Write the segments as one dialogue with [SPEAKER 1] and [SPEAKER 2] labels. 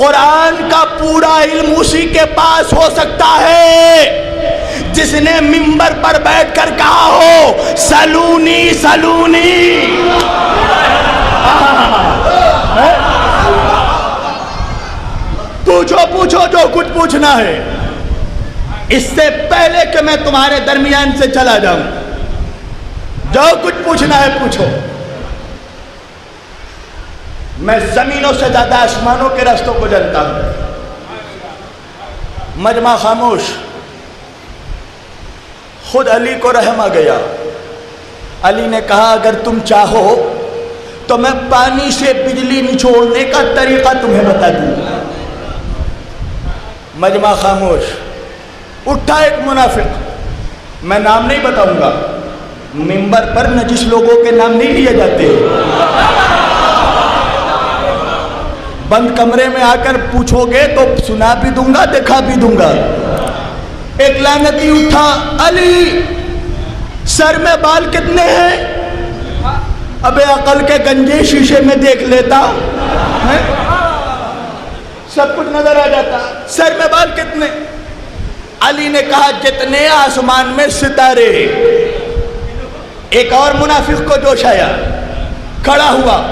[SPEAKER 1] قرآن کا پورا علم اسی کے پاس ہو سکتا ہے جس نے منبر پر بیٹھ کر کہا ہو سلونی سلونی. پوچھو پوچھو جو کچھ پوچھنا ہے. اس سے پہلے کہ میں تمہارے درمیان سے چلا جاؤں، جو کچھ پوچھنا ہے پوچھو. میں زمینوں سے زیادہ آسمانوں کے راستوں کو جانتا ہوں. مجمع خاموش. خود علی کو رحم آ گیا. علی نے کہا اگر تم چاہو تو میں پانی سے بجلی نچوڑنے کا طریقہ تمہیں بتا دوں. مجمع خاموش. اٹھا ایک منافق، میں نام نہیں بتاؤں گا، منبر پر نجس لوگوں کے نام نہیں لیے جاتے. بند کمرے میں آ کر پوچھو گے تو سنا بھی دوں گا، دکھا بھی دوں گا. ایک لعنتی اٹھا، علی سر میں بال کتنے ہیں؟ ابے عقل کے گنجے شیشے میں دیکھ لیتا، سب کچھ نظر آ جاتا. سر میں بال کتنے؟ علی نے کہا جتنے آسمان میں ستارے. ایک اور منافق کو جوش آیا، کھڑا ہوا.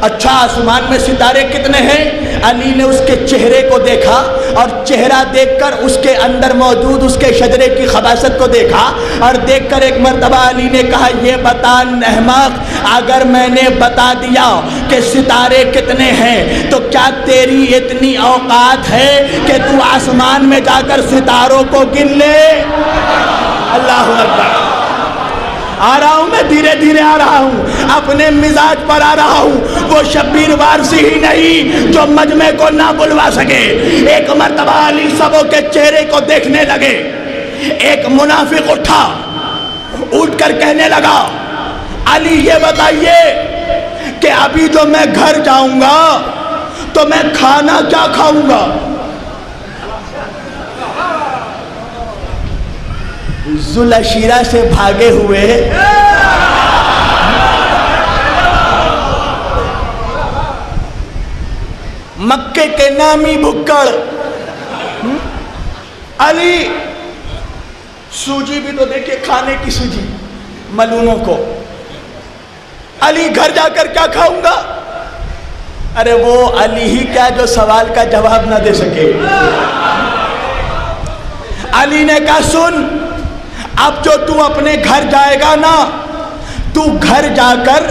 [SPEAKER 1] اچھا آسمان میں ستارے کتنے ہیں؟ علی نے اس کے چہرے کو دیکھا اور چہرہ دیکھ کر اس کے اندر موجود اس کے شجرے کی خباثت کو دیکھا اور دیکھ کر ایک مرتبہ علی نے کہا یہ بتا احمق، اگر میں نے بتا دیا کہ ستارے کتنے ہیں تو کیا تیری اتنی اوقات ہے کہ تو آسمان میں جا کر ستاروں کو گن لے؟ اللہ اکبر. آ رہا ہوں میں، دھیرے دھیرے آ رہا ہوں، اپنے مزاج پر آ رہا ہوں. وہ شبیر وارسی ہی نہیں جو مجمع کو نہ بلوا سکے. ایک مرتبہ علی سبوں کے چہرے کو دیکھنے لگے. ایک منافق اٹھا، اٹھ کر کہنے لگا علی یہ بتائیے کہ ابھی جو میں گھر جاؤں گا تو میں کھانا کیا کھاؤں گا؟ ذوالعشیرہ سے بھاگے ہوئے مکے کے نامی بھکڑ علی. سوجی بھی تو دیکھیں، کھانے کی سوجی ملونوں کو. علی گھر جا کر کیا کھاؤں گا؟ ارے وہ علی ہی کیا جو سوال کا جواب نہ دے سکے. علی نے کہا سن، اب جو تو اپنے گھر جائے گا نا، تو گھر جا کر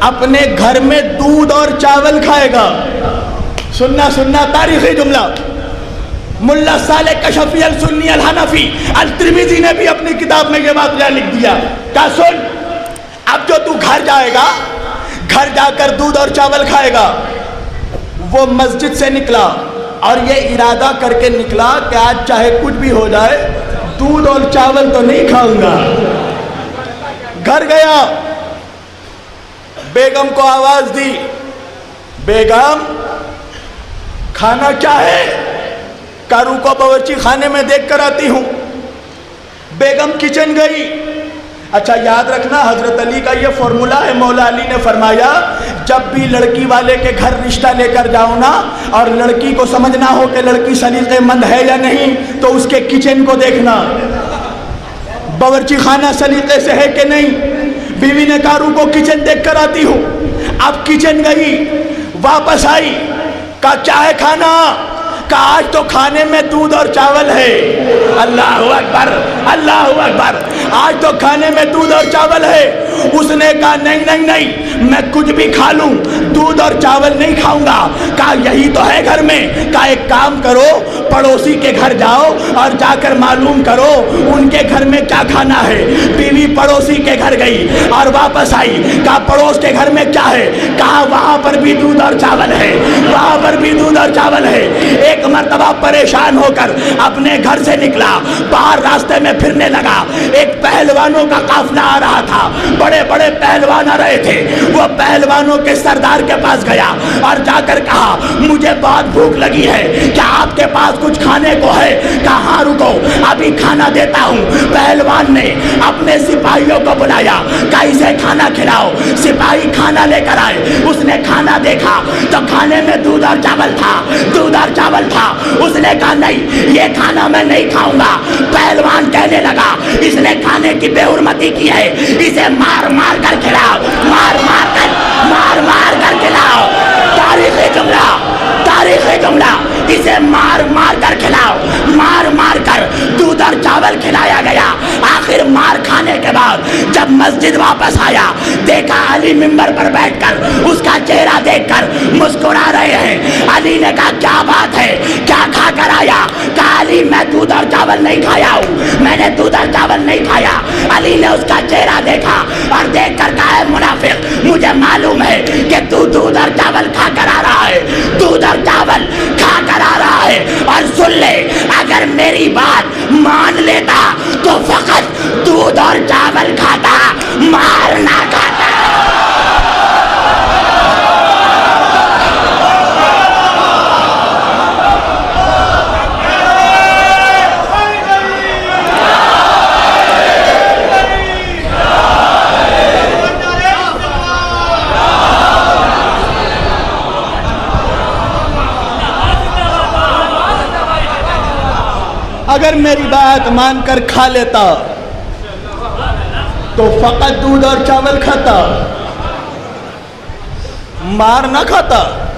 [SPEAKER 1] اپنے گھر میں دودھ اور چاول کھائے گا. سننا سننا تاریخی جملہ. ملا صالح کشفی السنی الحنفی الترمذی نے بھی اپنی کتاب میں یہ واقعہ لکھ دیا. کہا سن، اب جو تو گھر جائے گا، گھر جا کر دودھ اور چاول کھائے گا. وہ مسجد سے نکلا اور یہ ارادہ کر کے نکلا کہ آج چاہے کچھ بھی ہو جائے دودھ اور چاول تو نہیں کھاؤں گا. گھر گیا، بیگم کو آواز دی، بیگم کھانا کیا ہے؟ کارو کو باورچی خانے میں دیکھ کر آتی ہوں. بیگم کچن گئی. اچھا یاد رکھنا حضرت علی کا یہ فارمولہ ہے. مولا علی نے فرمایا جب بھی لڑکی والے کے گھر رشتہ لے کر جاؤ نا اور لڑکی کو سمجھنا ہو کہ لڑکی سلیقے مند ہے یا نہیں تو اس کے کچن کو دیکھنا، باورچی خانہ سلیقے سے ہے کہ نہیں. بیوی نے کہا روکو کچن دیکھ کر آتی ہوں. اب کچن گئی، واپس آئی، کہا کیا ہے کھانا؟ کہا آج تو کھانے میں دودھ اور چاول ہے. اللہ اکبر اللہ اکبر. آج تو کھانے میں دودھ اور چاول ہے. اس نے کہا نہیں نہیں نہیں، میں کچھ بھی کھا لوں، دودھ اور چاول نہیں کھاؤں گا. کہا یہی تو ہے گھر میں. کہا ایک کام کرو، پڑوسی کے گھر جاؤ اور جا کر معلوم کرو ان کے گھر میں کیا کھانا ہے. بیوی پڑوسی کے گھر گئی اور واپس آئی. کہا پڑوس کے گھر میں کیا ہے؟ کہا وہاں پر بھی دودھ اور چاول ہے، وہاں پر بھی دودھ اور چاول ہے. ایک مرتبہ پریشان ہو کر اپنے گھر سے نکلا، باہر راستے میں پھرنے لگا. ایک پہلوانوں کا قافلہ آ رہا تھا، بڑے بڑے پہلوان آ رہے تھے. وہ پہلوانوں کے سردار کے پاس گیا اور جا کر کہا مجھے بہت بھوک لگی ہے، کیا آپ کے پاس کچھ کھانے کو ہے؟ کہا ہاں رکو ابھی کھانا دیتا ہوں. پہلوان نے اپنے سپاہیوں کو بلایا، کہا اسے کھانا کھلاؤ. سپاہی کھانا لے کر آئے. اس نے کھانا دیکھا تو کھانے میں دودھ اور چاول تھا. دودھ اور چاول
[SPEAKER 2] یہ کھانا میں نہیں کھاؤں گا۔ پہلوان کہنے لگا اس نے کھانے کی بے حرمتی کی ہے، اسے مار مار کر کھلاؤ، مار مار کر کھلاؤ۔ تاریخی جملہ، اسے مار مار کر کھلاؤ، مار مار کر دودھ اور چاول کھلایا گیا۔ آخر مار کھانے کے بعد جب مسجد واپس آیا، دیکھا علی ممبر پر بیٹھ کر اس کا چہرہ دیکھ کر مسکرا رہے ہیں۔ علی نے کہا کیا بات ہے، کیا کھا کر آیا؟ کہا علی میں دودھ اور چاول نہیں کھایا ہوں، میں نے دودھ اور چاول نہیں کھایا۔ علی نے اس کا چہرہ دیکھا اور دیکھ کر کہا ہے منافق، مجھے معلوم ہے کہ تو دودھ اور چاول کھا کر آ رہا ہے، دودھ اور چاول کھا کر آ رہا ہے۔ اور سن لے، اگر میری بات مان لیتا تو فقط دودھ اور چاول کھاتا، مار نہ کھاتا۔
[SPEAKER 1] اگر میری بات مان کر کھا لیتا تو فقط دودھ اور چاول کھاتا، مار نہ کھاتا۔